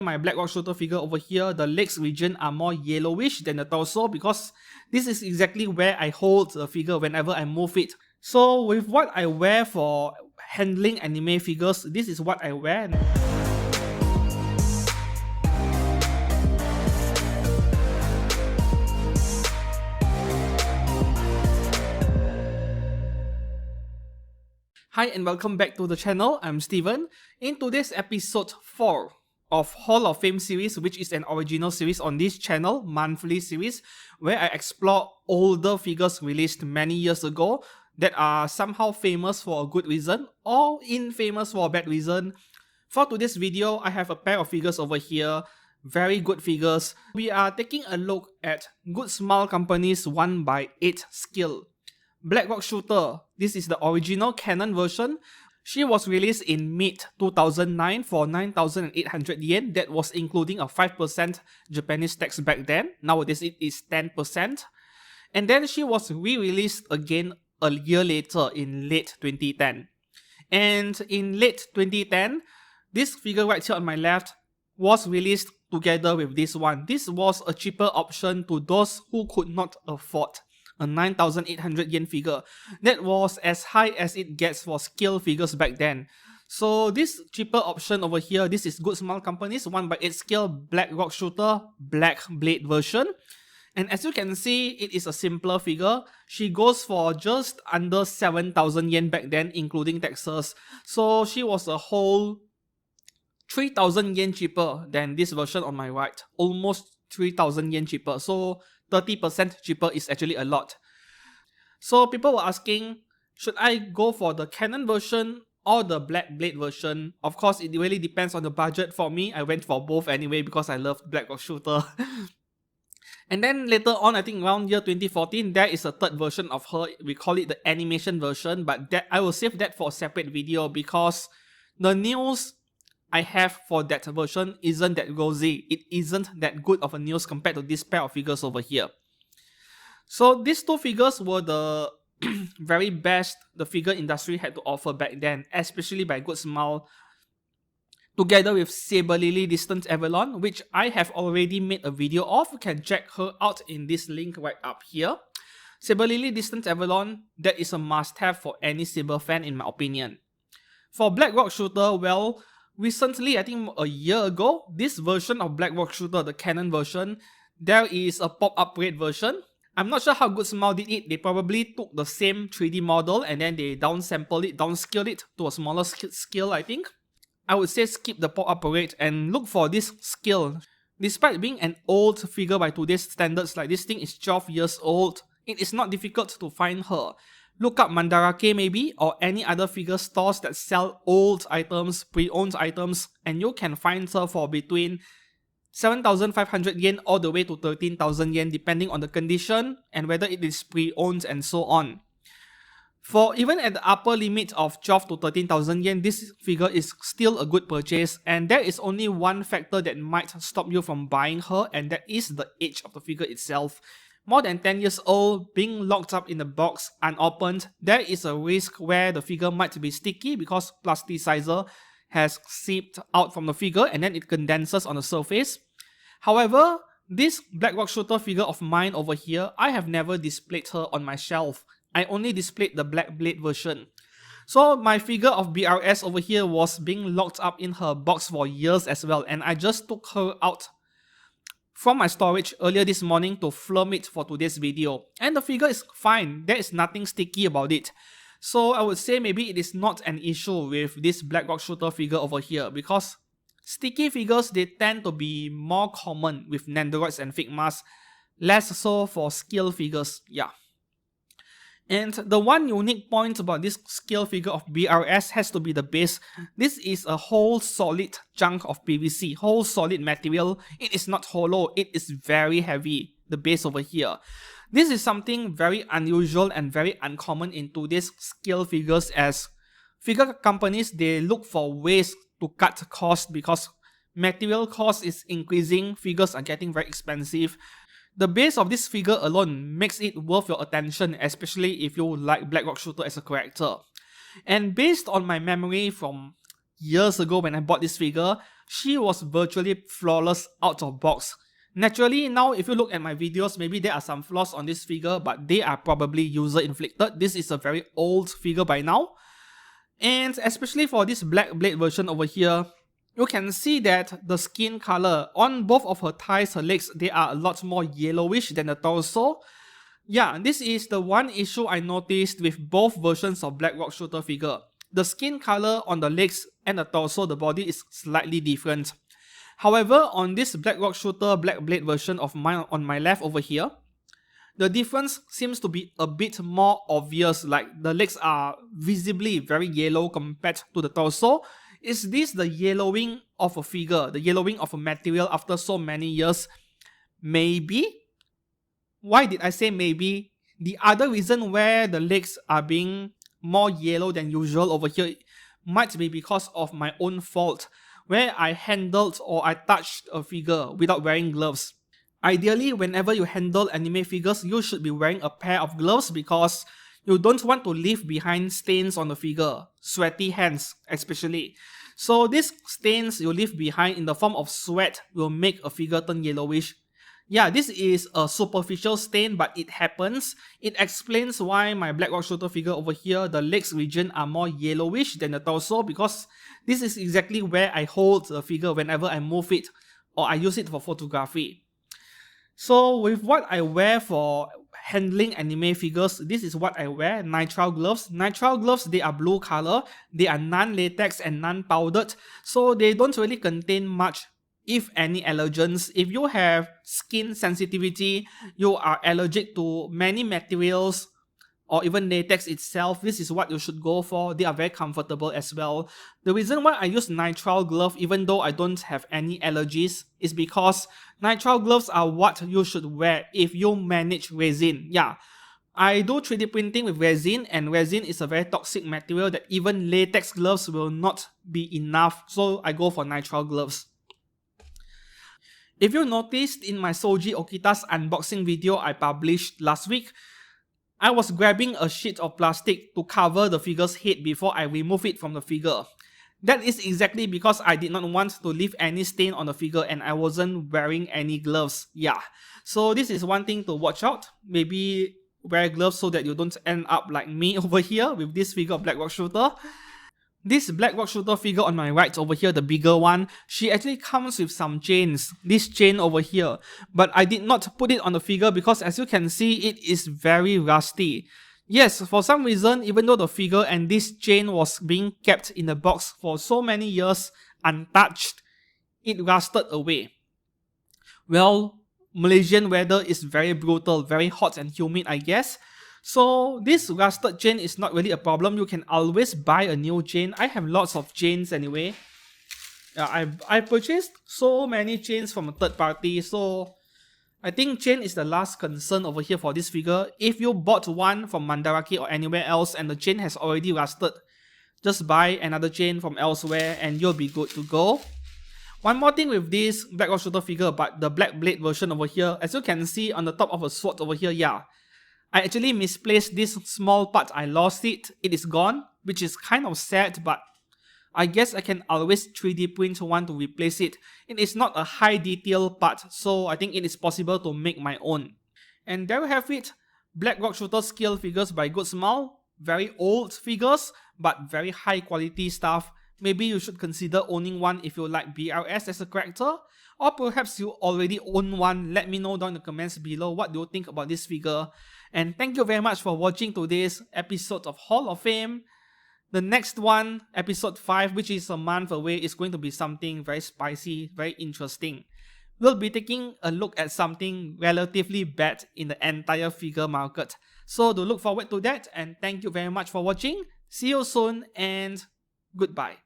My Black Rock Shooter figure over here, the legs region are more yellowish than the torso because this is exactly where I hold the figure whenever I move it. So with what I wear for handling anime figures, this is what I wear. Hi and welcome back to the channel. I'm Steven. In today's episode 4 of Hall of Fame series, which is an original series on this channel, monthly series, where I explore older figures released many years ago that are somehow famous for a good reason or infamous for a bad reason. For today's video, I have a pair of figures over here, very good figures. We are taking a look at Good Smile Company's 1x8 scale Black Rock Shooter. This is the original canon version. She was released in mid-2009 for 9,800 yen. That was including a 5% Japanese tax back then. Nowadays it is 10%. And then she was re-released again a year later in late 2010. And in late 2010, this figure right here on my left was released together with this one. This was a cheaper option to those who could not afford a 9,800 yen figure. That was as high as it gets for scale figures back then. So this cheaper option over here, this is Good Smile Company's 1x8 scale Black Rock Shooter Black Blade version. And as you can see, it is a simpler figure. She goes for just under 7,000 yen back then, including taxes. So she was a whole 3,000 yen cheaper than this version on my right. Almost 3,000 yen cheaper. So 30% cheaper is actually a lot. So people were asking, should I go for the canon version or the Black Blade version? Of course, it really depends on the budget. For me, I went for both anyway because I love Black Rock Shooter. And then later on, I think around year 2014, there is a third version of her. We call it the animation version, but that I will save that for a separate video because the news I have for that version isn't that rosy. It isn't that good of a news compared to this pair of figures over here. So these two figures were the very best the figure industry had to offer back then, especially by Good Smile, together with Saber Distant Avalon, which I have already made a video of. You can check her out in this link right up here. Saber Distant Avalon, that is a must-have for any Saber fan in my opinion. For Black Rock Shooter, well, recently, I think a year ago, this version of Black Rock Shooter, the canon version, there is a pop-up grade version. I'm not sure how Good Smile did it. They probably took the same 3D model and then they downsampled it, downscaled it to a smaller scale, I think. I would say skip the pop-up parade and look for this scale. Despite being an old figure by today's standards, like this thing is 12 years old, it is not difficult to find her. Look up Mandarake maybe, or any other figure stores that sell old items, pre-owned items, and you can find her for between 7,500 yen all the way to 13,000 yen depending on the condition and whether it is pre-owned and so on. For even at the upper limit of 12 to 13,000 yen, this figure is still a good purchase, and there is only one factor that might stop you from buying her, and that is the age of the figure itself. More than 10 years old, being locked up in the box unopened, there is a risk where the figure might be sticky because plasticizer has seeped out from the figure and then it condenses on the surface. However, this Black Rock Shooter figure of mine over here, I have never displayed her on my shelf. I only displayed the Black Blade version. So my figure of BRS over here was being locked up in her box for years as well, and I just took her out from my storage earlier this morning to film it for today's video. And the figure is fine, there is nothing sticky about it. So I would say maybe it is not an issue with this Black Rock Shooter figure over here because sticky figures, they tend to be more common with Nendoroids and Figmas, less so for scale figures, yeah. And the one unique point about this scale figure of BRS has to be the base. This is a whole solid chunk of PVC, whole solid material. It is not hollow, it is very heavy, the base over here. This is something very unusual and very uncommon in today's scale figures, as figure companies, they look for ways to cut costs because material cost is increasing, figures are getting very expensive. The base of this figure alone makes it worth your attention, especially if you like Black Rock Shooter as a character. And based on my memory from years ago when I bought this figure, she was virtually flawless out of box. Naturally, now if you look at my videos, maybe there are some flaws on this figure, but they are probably user inflicted. This is a very old figure by now. And especially for this black blade version over here, you can see that the skin color on both of her thighs, her legs, they are a lot more yellowish than the torso. Yeah, this is the one issue I noticed with both versions of Black Rock Shooter figure. The skin color on the legs and the torso, the body is slightly different. However, on this Black Rock Shooter Black Blade version of mine on my left over here, the difference seems to be a bit more obvious, like the legs are visibly very yellow compared to the torso. Is this the yellowing of a figure, the yellowing of a material after so many years? Maybe? Why did I say maybe? The other reason where the legs are being more yellow than usual over here might be because of my own fault, where I handled or I touched a figure without wearing gloves. Ideally, whenever you handle anime figures, you should be wearing a pair of gloves because you don't want to leave behind stains on the figure, sweaty hands especially. So these stains you leave behind in the form of sweat will make a figure turn yellowish. Yeah, this is a superficial stain, but it happens. It explains why my Black Rock Shooter figure over here, the legs region are more yellowish than the torso, because this is exactly where I hold the figure whenever I move it or I use it for photography. So with what I wear for handling anime figures, this is what I wear, nitrile gloves. Nitrile gloves, they are blue color, they are non-latex and non-powdered, so they don't really contain much, if any, allergens. If you have skin sensitivity, you are allergic to many materials or even latex itself, this is what you should go for. They are very comfortable as well. The reason why I use nitrile glove even though I don't have any allergies is because nitrile gloves are what you should wear if you manage resin. Yeah, I do 3D printing with resin, and resin is a very toxic material that even latex gloves will not be enough, so I go for nitrile gloves. If you noticed in my Soji Okita's unboxing video I published last week, I was grabbing a sheet of plastic to cover the figure's head before I remove it from the figure. That is exactly because I did not want to leave any stain on the figure and I wasn't wearing any gloves. Yeah, so this is one thing to watch out. Maybe wear gloves so that you don't end up like me over here with this figure of Black Rock Shooter. This Black Rock Shooter figure on my right over here, the bigger one, she actually comes with some chains, this chain over here, but I did not put it on the figure because as you can see, it is very rusty. Yes, for some reason, even though the figure and this chain was being kept in the box for so many years untouched, it rusted away. Well, Malaysian weather is very brutal, very hot and humid, I guess. So this rusted chain is not really a problem. You can always buy a new chain. I have lots of chains anyway. I purchased so many chains from a third party, so I think chain is the last concern over here for this figure. If you bought one from Mandarake or anywhere else and the chain has already rusted, just buy another chain from elsewhere and you'll be good to go. One more thing with this Black Rock Shooter figure, but the Black Blade version over here, as you can see on the top of a sword over here, yeah, I actually misplaced this small part. I lost it. It is gone, which is kind of sad, but I guess I can always 3D print one to replace it. It is not a high detail part, so I think it is possible to make my own. And there we have it. Black Rock Shooter scale figures by Good Smile. Very old figures, but very high quality stuff. Maybe you should consider owning one if you like BRS as a character. Or perhaps you already own one. Let me know down in the comments below what do you think about this figure. And thank you very much for watching today's episode of Hall of Fame. The next one, episode 5, which is a month away, is going to be something very spicy, very interesting. We'll be taking a look at something relatively bad in the entire figure market. So do look forward to that, and thank you very much for watching. See you soon and goodbye.